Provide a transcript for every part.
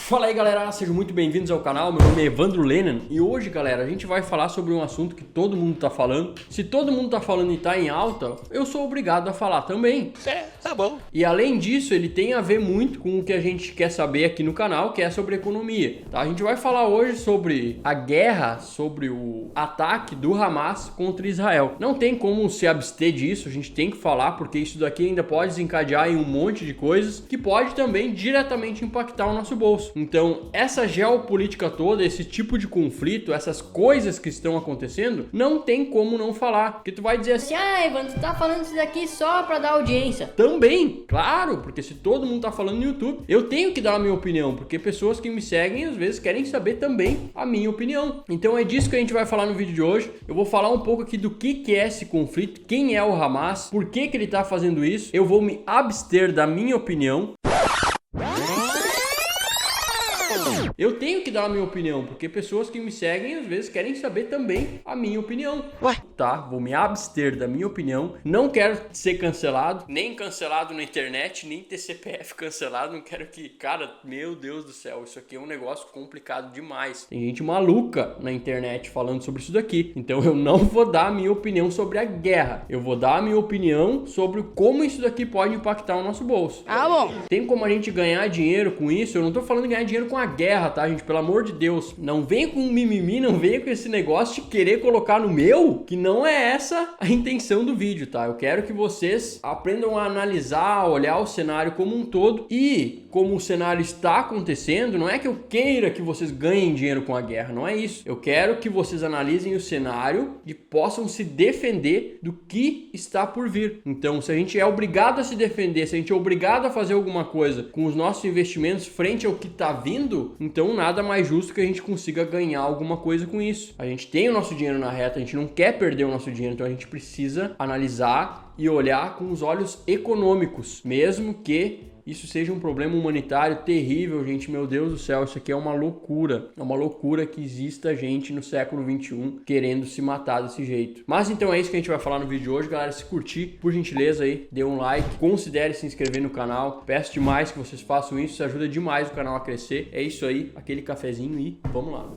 Fala aí galera, sejam muito bem-vindos ao canal, meu nome é Evandro Lenin e hoje galera, a gente vai falar sobre um assunto que todo mundo tá falando. Se todo mundo tá falando e tá em alta, eu sou obrigado a falar também. Tá bom. E além disso, ele tem a ver muito com o que a gente quer saber aqui no canal, que é sobre economia, tá? A gente vai falar hoje sobre a guerra, sobre o ataque do Hamas contra Israel. Não tem como se abster disso, a gente tem que falar, porque isso daqui ainda pode desencadear em um monte de coisas que pode também diretamente impactar o nosso bolso. Então, essa geopolítica toda, esse tipo de conflito, essas coisas que estão acontecendo, não tem como não falar. Porque tu vai dizer assim, Evandro, tu tá falando isso daqui só pra dar audiência. também, claro, porque se todo mundo tá falando no YouTube, eu tenho que dar a minha opinião, porque pessoas que me seguem às vezes querem saber também a minha opinião. Então é disso que a gente vai falar no vídeo de hoje. Eu vou falar um pouco aqui do que é esse conflito, quem é o Hamas, por que ele tá fazendo isso. Eu vou me abster da minha opinião. Eu tenho que dar a minha opinião, porque pessoas que me seguem às vezes querem saber também a minha opinião. Tá, vou me abster da minha opinião. Não quero ser cancelado, nem cancelado na internet, nem ter CPF cancelado. Não quero que, cara, meu Deus do céu, isso aqui é um negócio complicado demais. Tem gente maluca na internet falando sobre isso daqui. Então eu não vou dar a minha opinião sobre a guerra. Eu vou dar a minha opinião sobre como isso daqui pode impactar o nosso bolso. Ah, bom. Tem como a gente ganhar dinheiro com isso? Eu não tô falando de ganhar dinheiro com a guerra, tá, gente? Pelo amor de Deus. Não venha com mimimi, não venha com esse negócio de querer colocar no meu, que não é essa a intenção do vídeo, tá? Eu quero que vocês aprendam a analisar, olhar o cenário como um todo e como o cenário está acontecendo. Não é que eu queira que vocês ganhem dinheiro com a guerra, não é isso. Eu quero que vocês analisem o cenário e possam se defender do que está por vir. Então, se a gente é obrigado a se defender, se a gente é obrigado a fazer alguma coisa com os nossos investimentos frente ao que está vindo, então nada mais justo que a gente consiga ganhar alguma coisa com isso. A gente tem o nosso dinheiro na reta, a gente não quer perder o nosso dinheiro, então a gente precisa analisar e olhar com os olhos econômicos, mesmo que isso seja um problema humanitário terrível, gente. Meu Deus do céu, isso aqui é uma loucura. É uma loucura que exista gente no século 21 querendo se matar desse jeito. Mas então é isso que a gente vai falar no vídeo de hoje, galera. Se curtir, por gentileza aí, dê um like, considere se inscrever no canal. Peço demais que vocês façam isso, isso ajuda demais o canal a crescer. É isso aí, aquele cafezinho e vamos lá.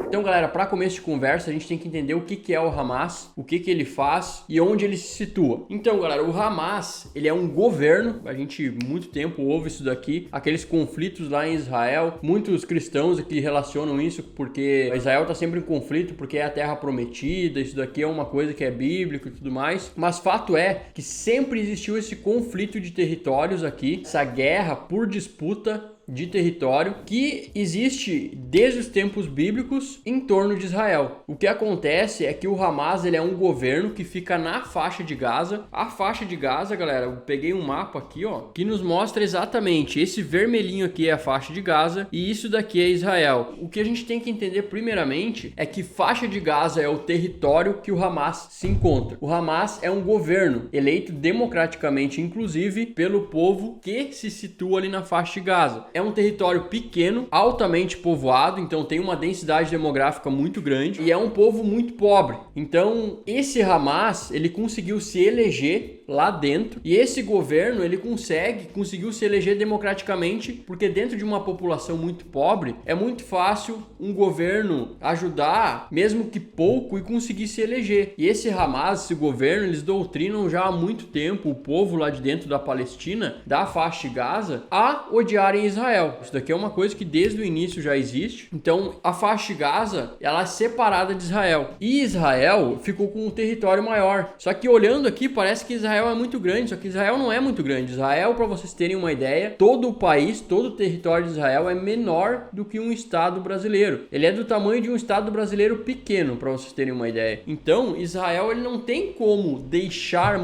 Então, galera, para começo de conversa, a gente tem que entender o que é o Hamas, o que ele faz e onde ele se situa. Então, galera, o Hamas, ele é um governo, a gente muito tempo ouve isso daqui, aqueles conflitos lá em Israel, muitos cristãos aqui relacionam isso porque Israel está sempre em conflito, porque é a terra prometida, isso daqui é uma coisa que é bíblico e tudo mais, mas fato é que sempre existiu esse conflito de territórios aqui, essa guerra por disputa de território que existe desde os tempos bíblicos em torno de Israel. O que acontece é que o Hamas, ele é um governo que fica na faixa de Gaza. A faixa de Gaza, galera, eu peguei um mapa aqui, ó, que nos mostra exatamente esse vermelhinho aqui é a faixa de Gaza e isso daqui é Israel. O que a gente tem que entender primeiramente é que faixa de Gaza é o território que o Hamas se encontra. O Hamas é um governo eleito democraticamente, inclusive, pelo povo que se situa ali na faixa de Gaza. É um território pequeno, altamente povoado, então tem uma densidade demográfica muito grande e é um povo muito pobre. Então, esse Hamas, ele conseguiu se eleger lá dentro e esse governo, ele conseguiu se eleger democraticamente porque dentro de uma população muito pobre, é muito fácil um governo ajudar, mesmo que pouco, e conseguir se eleger. E esse Hamas, esse governo, eles doutrinam já há muito tempo o povo lá de dentro da Palestina, da faixa de Gaza, a odiarem Israel. Isso daqui é uma coisa que desde o início já existe. Então, a faixa de Gaza, ela é separada de Israel. E Israel ficou com um território maior. Só que olhando aqui, parece que Israel é muito grande, só que Israel não é muito grande. Israel, para vocês terem uma ideia, todo o país, todo o território de Israel é menor do que um estado brasileiro. Ele é do tamanho de um estado brasileiro pequeno, para vocês terem uma ideia. Então, Israel, ele não tem como deixar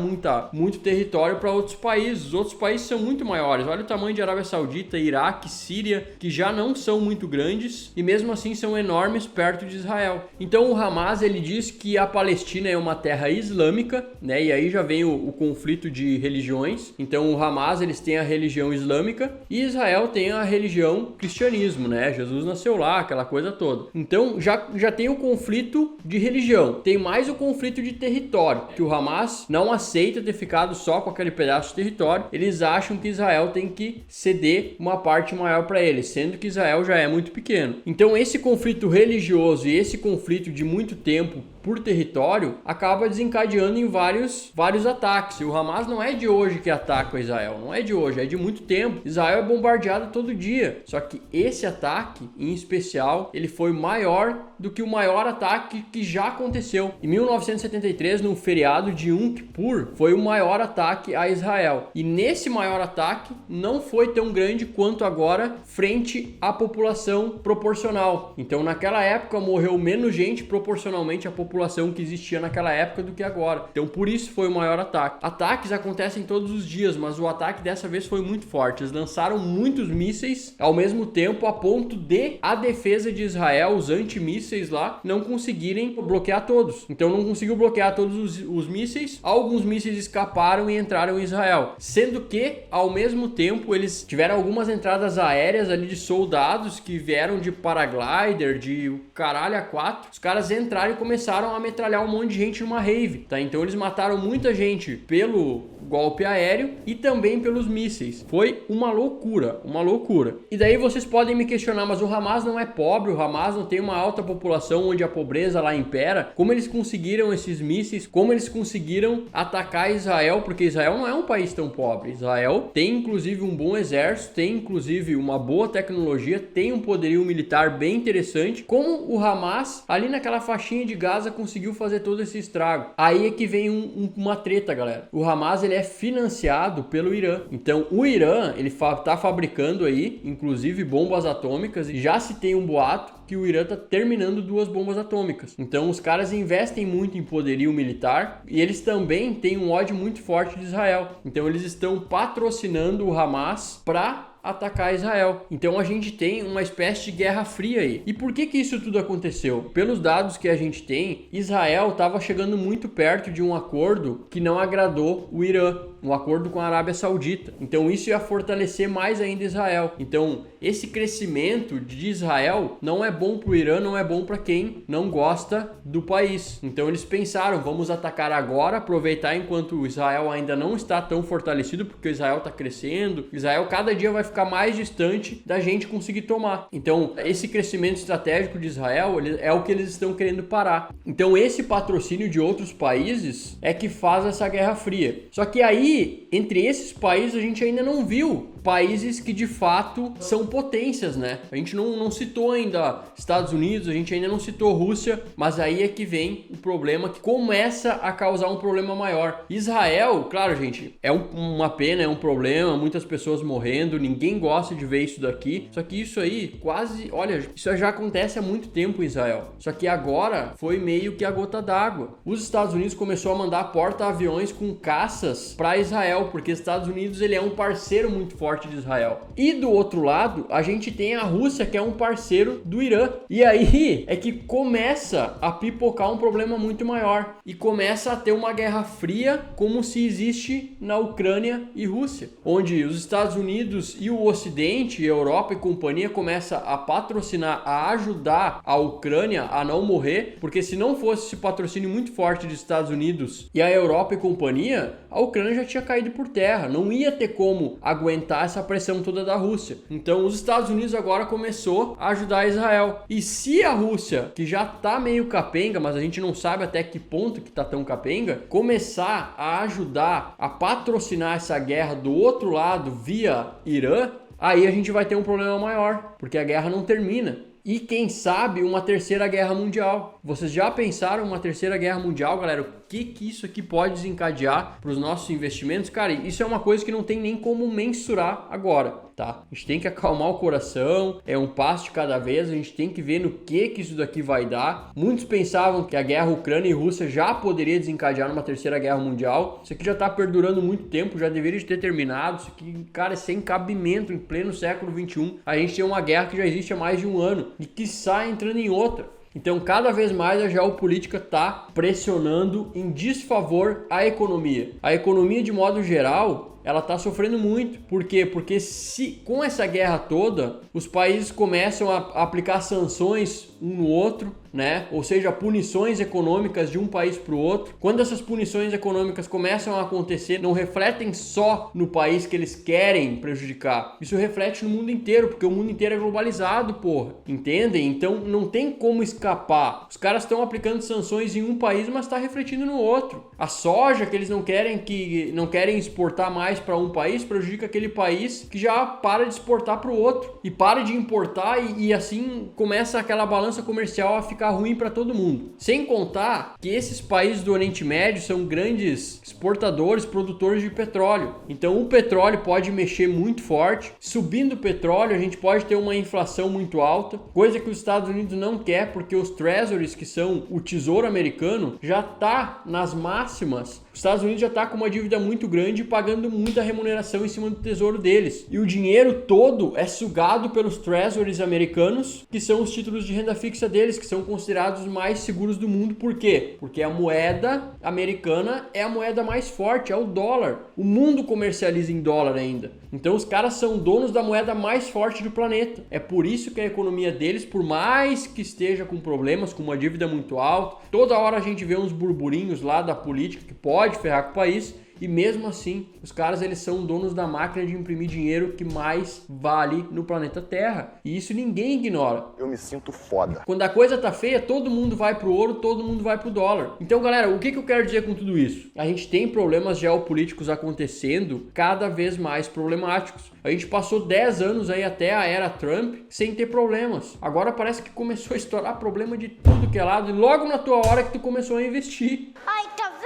muito território para outros países. Os outros países são muito maiores. Olha o tamanho de Arábia Saudita, Iraque, Síria, que já não são muito grandes e mesmo assim são enormes perto de Israel. Então, o Hamas, ele diz que a Palestina é uma terra islâmica, né? E aí já vem o conflito de religiões. Então o Hamas, eles têm a religião islâmica e Israel tem a religião cristianismo, né? Jesus nasceu lá, aquela coisa toda. Então já tem o conflito de religião. Tem mais o conflito de território, que o Hamas não aceita ter ficado só com aquele pedaço de território. Eles acham que Israel tem que ceder uma parte maior para eles, sendo que Israel já é muito pequeno. Então esse conflito religioso e esse conflito de muito tempo por território acaba desencadeando em vários ataques. E o Hamas não é de hoje que ataca Israel, não é de hoje, é de muito tempo. Israel é bombardeado todo dia. Só que esse ataque, em especial, ele foi maior do que o maior ataque que já aconteceu. Em 1973, no feriado de Yom Kippur, foi o maior ataque a Israel. E nesse maior ataque não foi tão grande quanto agora frente à população proporcional. Então naquela época morreu menos gente proporcionalmente à população que existia naquela época do que agora. Então por isso foi o maior ataque. Ataques acontecem todos os dias, mas o ataque dessa vez foi muito forte. Eles lançaram muitos mísseis ao mesmo tempo, a ponto de a defesa de Israel, os antimísseis lá, não conseguirem bloquear todos. Então não conseguiu bloquear todos os mísseis. Alguns mísseis escaparam e entraram em Israel. Sendo que, ao mesmo tempo, eles tiveram algumas entradas aéreas ali de soldados que vieram de paraglider, de caralho a 4. Os caras entraram e começaram a metralhar um monte de gente numa rave, tá? Então eles mataram muita gente pelo golpe aéreo e também pelos mísseis. Foi uma loucura, uma loucura. E daí vocês podem me questionar, mas o Hamas não é pobre, o Hamas não tem uma alta população onde a pobreza lá impera. Como eles conseguiram esses mísseis? Como eles conseguiram atacar Israel? Porque Israel não é um país tão pobre. Israel tem inclusive um bom exército, tem inclusive uma boa tecnologia, tem um poderio militar bem interessante. Como o Hamas, ali naquela faixinha de Gaza, conseguiu fazer todo esse estrago? Aí é que vem uma treta, galera. O Hamas, ele é financiado pelo Irã. Então o Irã, ele tá fabricando aí, inclusive bombas atômicas, e já se tem um boato que o Irã tá terminando 2 bombas atômicas. Então os caras investem muito em poderio militar e eles também têm um ódio muito forte de Israel. Então eles estão patrocinando o Hamas para atacar Israel. Então a gente tem uma espécie de guerra fria aí. E por que isso tudo aconteceu? Pelos dados que a gente tem, Israel estava chegando muito perto de um acordo que não agradou o Irã, um acordo com a Arábia Saudita. Então isso ia fortalecer mais ainda Israel. Então esse crescimento de Israel não é bom para o Irã, não é bom para quem não gosta do país. Então eles pensaram, vamos atacar agora, aproveitar enquanto o Israel ainda não está tão fortalecido, porque o Israel está crescendo. Israel cada dia vai ficar mais distante da gente conseguir tomar. Então esse crescimento estratégico de Israel é o que eles estão querendo parar. Então esse patrocínio de outros países é que faz essa guerra fria. Só que aí, entre esses países, a gente ainda não viu países que de fato são potências, né? A gente não citou ainda Estados Unidos, a gente ainda não citou Rússia, mas aí é que vem o problema que começa a causar um problema maior. Israel, claro, gente, é uma pena, é um problema, muitas pessoas morrendo, ninguém gosta de ver isso daqui, só que isso aí quase, olha, isso já acontece há muito tempo em Israel, só que agora foi meio que a gota d'água. Os Estados Unidos começou a mandar porta-aviões com caças para Israel, porque os Estados Unidos, ele é um parceiro muito forte de Israel. E do outro lado, a gente tem a Rússia, que é um parceiro do Irã. E aí é que começa a pipocar um problema muito maior e começa a ter uma guerra fria, como se existe na Ucrânia e Rússia, onde os Estados Unidos e o Ocidente, Europa e companhia, começa a patrocinar, a ajudar a Ucrânia a não morrer, porque se não fosse esse patrocínio muito forte dos Estados Unidos e a Europa e companhia, a Ucrânia já tinha caído por terra, não ia ter como aguentar essa pressão toda da Rússia. Então os Estados Unidos agora começou a ajudar Israel. E se a Rússia, que já tá meio capenga, mas a gente não sabe até que ponto que tá tão capenga, começar a ajudar, a patrocinar essa guerra do outro lado via Irã, aí a gente vai ter um problema maior, porque a guerra não termina. E quem sabe uma terceira guerra mundial. Vocês já pensaram uma terceira guerra mundial, galera? O que isso aqui pode desencadear para os nossos investimentos? Cara, isso é uma coisa que não tem nem como mensurar agora, tá? A gente tem que acalmar o coração, é um passo de cada vez, a gente tem que ver no que isso daqui vai dar. Muitos pensavam que a guerra Ucrânia e Rússia já poderia desencadear numa terceira guerra mundial. Isso aqui já tá perdurando muito tempo, já deveria ter terminado. Isso aqui, cara, é sem cabimento em pleno século XXI. A gente tem uma guerra que já existe há mais de um ano e quiçá entrando em outra. Então, cada vez mais a geopolítica está pressionando em desfavor a economia. A economia, de modo geral, ela está sofrendo muito. Por quê? Porque se com essa guerra toda, os países começam a aplicar sanções um no outro, né? Ou seja, punições econômicas de um país para o outro. Quando essas punições econômicas começam a acontecer, não refletem só no país que eles querem prejudicar. Isso reflete no mundo inteiro, porque o mundo inteiro é globalizado, porra. Entendem? Então não tem como escapar. Os caras estão aplicando sanções em um país, mas está refletindo no outro. A soja que eles não querem exportar mais para um país, prejudica aquele país que já para de exportar para o outro. E para de importar e assim começa aquela balança comercial a ficar ruim para todo mundo. Sem contar que esses países do Oriente Médio são grandes exportadores, produtores de petróleo. Então o petróleo pode mexer muito forte. Subindo o petróleo, a gente pode ter uma inflação muito alta, coisa que os Estados Unidos não quer, porque os treasuries, que são o tesouro americano, já está nas máximas. Os Estados Unidos já está com uma dívida muito grande e pagando muita remuneração em cima do tesouro deles. E o dinheiro todo é sugado pelos treasuries americanos, que são os títulos de renda fixa deles, que são considerados os mais seguros do mundo. Por quê? Porque a moeda americana é a moeda mais forte, é o dólar. O mundo comercializa em dólar ainda. Então os caras são donos da moeda mais forte do planeta. É por isso que a economia deles, por mais que esteja com problemas, com uma dívida muito alta, toda hora a gente vê uns burburinhos lá da política que pode ferrar com o país. E mesmo assim, os caras eles são donos da máquina de imprimir dinheiro que mais vale no planeta Terra. E isso ninguém ignora. Eu me sinto foda. Quando a coisa tá feia, todo mundo vai pro ouro, todo mundo vai pro dólar. Então, galera, o que eu quero dizer com tudo isso? A gente tem problemas geopolíticos acontecendo cada vez mais problemáticos. A gente passou 10 anos aí até a era Trump sem ter problemas. Agora parece que começou a estourar problema de tudo que é lado. E logo na tua hora que tu começou a investir. Ai, tá vendo?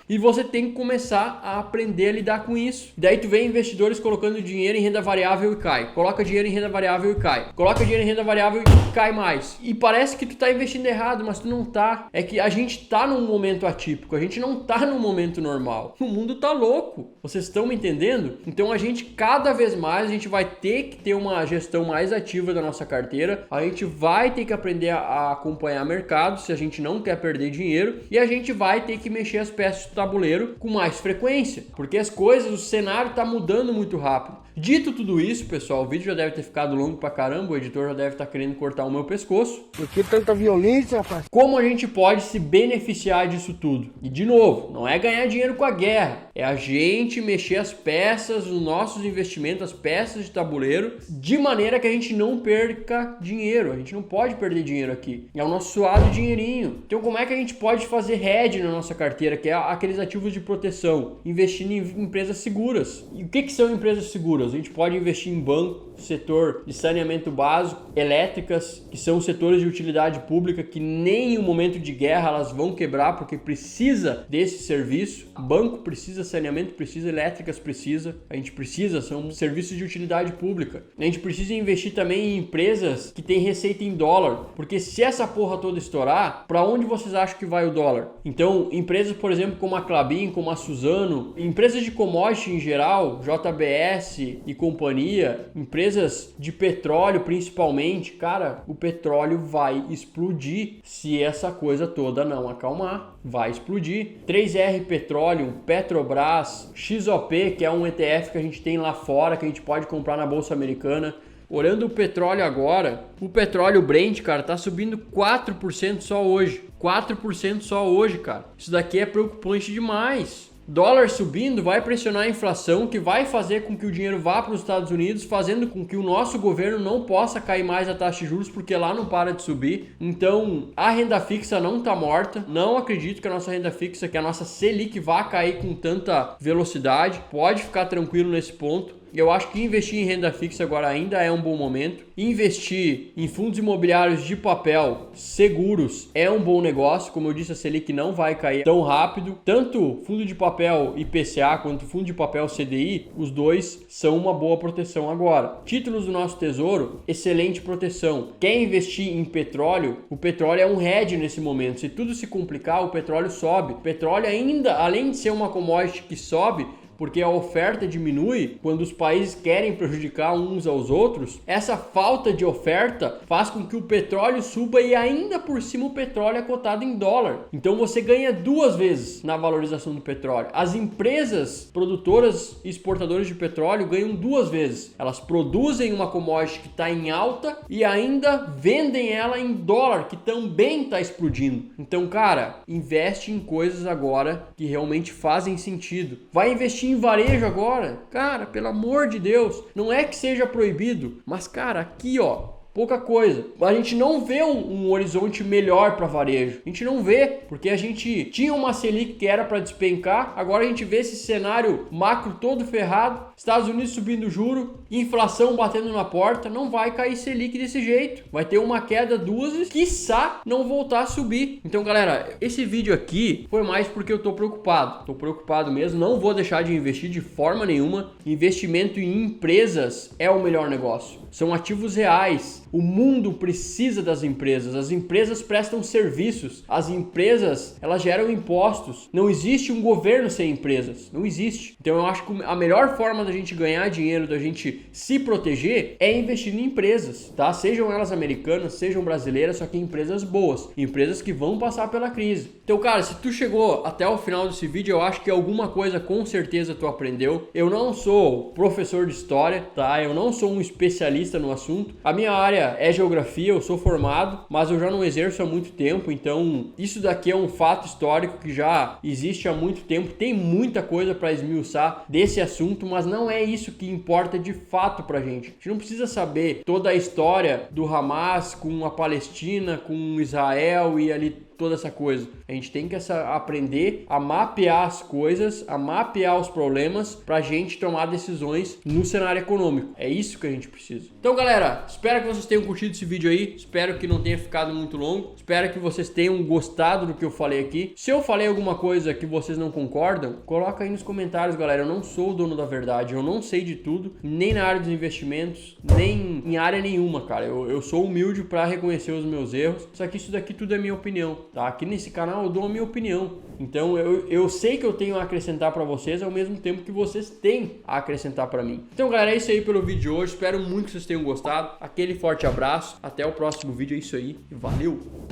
E você tem que começar a aprender a lidar com isso. Daí tu vê investidores colocando dinheiro em renda variável e cai. Coloca dinheiro em renda variável e cai. Coloca dinheiro em renda variável e cai mais. E parece que tu tá investindo errado, mas tu não tá. É que a gente tá num momento atípico. A gente não tá num momento normal. O mundo tá louco. Vocês estão me entendendo? Então a gente, cada vez mais, a gente vai ter que ter uma gestão mais ativa da nossa carteira. A gente vai ter que aprender a acompanhar mercado se a gente não quer perder dinheiro. E a gente vai ter que mexer as peças do tabuleiro com mais frequência, porque as coisas, o cenário tá mudando muito rápido. Dito tudo isso, pessoal, o vídeo já deve ter ficado longo pra caramba, o editor já deve estar querendo cortar o meu pescoço. Por que tanta violência, rapaz? Como a gente pode se beneficiar disso tudo? E de novo, não é ganhar dinheiro com a guerra, é a gente mexer as peças, os nossos investimentos, as peças de tabuleiro, de maneira que a gente não perca dinheiro. A gente não pode perder dinheiro aqui. É o nosso suado dinheirinho. Então como é que a gente pode fazer hedge na nossa carteira, que é aqueles ativos de proteção? Investindo em empresas seguras. E o que são empresas seguras? A gente pode investir em banco, setor de saneamento básico, elétricas, que são setores de utilidade pública que nem em um momento de guerra elas vão quebrar, porque precisa desse serviço. Banco precisa, saneamento precisa, elétricas precisa. A gente precisa, são serviços de utilidade pública. A gente precisa investir também em empresas que têm receita em dólar, porque se essa porra toda estourar, para onde vocês acham que vai o dólar? Então, empresas, por exemplo, como a Klabin, como a Suzano, empresas de commodity em geral, JBS e companhia, empresas de petróleo principalmente, cara, o petróleo vai explodir se essa coisa toda não acalmar. Vai explodir. 3R Petroleum, Petrobras, XOP, que é um ETF que a gente tem lá fora, que a gente pode comprar na Bolsa Americana. Olhando o petróleo agora, o petróleo Brent, cara, tá subindo 4% só hoje. 4% só hoje, cara. Isso daqui é preocupante demais. Dólar subindo vai pressionar a inflação, que vai fazer com que o dinheiro vá para os Estados Unidos, fazendo com que o nosso governo não possa cair mais a taxa de juros, porque lá não para de subir. Então, a renda fixa não está morta. Não acredito que a nossa renda fixa, que a nossa Selic vá cair com tanta velocidade. Pode ficar tranquilo nesse ponto. Eu acho que investir em renda fixa agora ainda é um bom momento. Investir em fundos imobiliários de papel seguros é um bom negócio. Como eu disse, a Selic não vai cair tão rápido. Tanto fundo de papel IPCA quanto fundo de papel CDI, os dois são uma boa proteção agora. Títulos do nosso tesouro, excelente proteção. Quer investir em petróleo? O petróleo é um hedge nesse momento. Se tudo se complicar, o petróleo sobe. O petróleo ainda, além de ser uma commodity que sobe, porque a oferta diminui quando os países querem prejudicar uns aos outros. Essa falta de oferta faz com que o petróleo suba e ainda por cima o petróleo é cotado em dólar. Então você ganha duas vezes na valorização do petróleo. As empresas produtoras e exportadoras de petróleo ganham duas vezes. Elas produzem uma commodity que está em alta e ainda vendem ela em dólar, que também está explodindo. Então, cara, investe em coisas agora que realmente fazem sentido. Vai investir em varejo agora? Cara, pelo amor de Deus, não é que seja proibido, mas cara, aqui ó, pouca coisa. A gente não vê um horizonte melhor para varejo. A gente não vê, porque a gente tinha uma Selic que era para despencar, agora a gente vê esse cenário macro todo ferrado, Estados Unidos subindo juro, inflação batendo na porta, não vai cair Selic desse jeito. Vai ter uma queda duas, quiçá não voltar a subir. Então, galera, esse vídeo aqui foi mais porque eu tô preocupado. Tô preocupado mesmo, não vou deixar de investir de forma nenhuma. Investimento em empresas é o melhor negócio. São ativos reais. O mundo precisa das empresas. As empresas prestam serviços. As empresas, elas geram impostos. Não existe um governo sem empresas. Não existe. Então eu acho que a melhor forma da gente ganhar dinheiro, da gente se proteger, é investindo em empresas, tá? Sejam elas americanas, sejam brasileiras, só que empresas boas. Empresas que vão passar pela crise. Então, cara, se tu chegou até o final desse vídeo, eu acho que alguma coisa com certeza tu aprendeu. Eu não sou professor de história, tá? Eu não sou um especialista no assunto. A minha área é geografia, eu sou formado, mas eu já não exerço há muito tempo, então isso daqui é um fato histórico que já existe há muito tempo. Tem muita coisa para esmiuçar desse assunto, mas não é isso que importa de fato pra gente. A gente não precisa saber toda a história do Hamas com a Palestina, com Israel e ali toda essa coisa. A gente tem que aprender a mapear as coisas, a mapear os problemas pra gente tomar decisões no cenário econômico. É isso que a gente precisa. Então, galera, espero que vocês tenham curtido esse vídeo aí. Espero que não tenha ficado muito longo. Espero que vocês tenham gostado do que eu falei aqui. Se eu falei alguma coisa que vocês não concordam, coloca aí nos comentários, galera. Eu não sou o dono da verdade. Eu não sei de tudo, nem na área dos investimentos, nem em área nenhuma, cara. Eu sou humilde pra reconhecer os meus erros. Só que isso daqui tudo é minha opinião. Tá? Aqui nesse canal eu dou a minha opinião. Então eu sei que eu tenho a acrescentar para vocês ao mesmo tempo que vocês têm a acrescentar para mim. Então, galera, é isso aí pelo vídeo de hoje. Espero muito que vocês tenham gostado. Aquele forte abraço. Até o próximo vídeo. É isso aí. E valeu!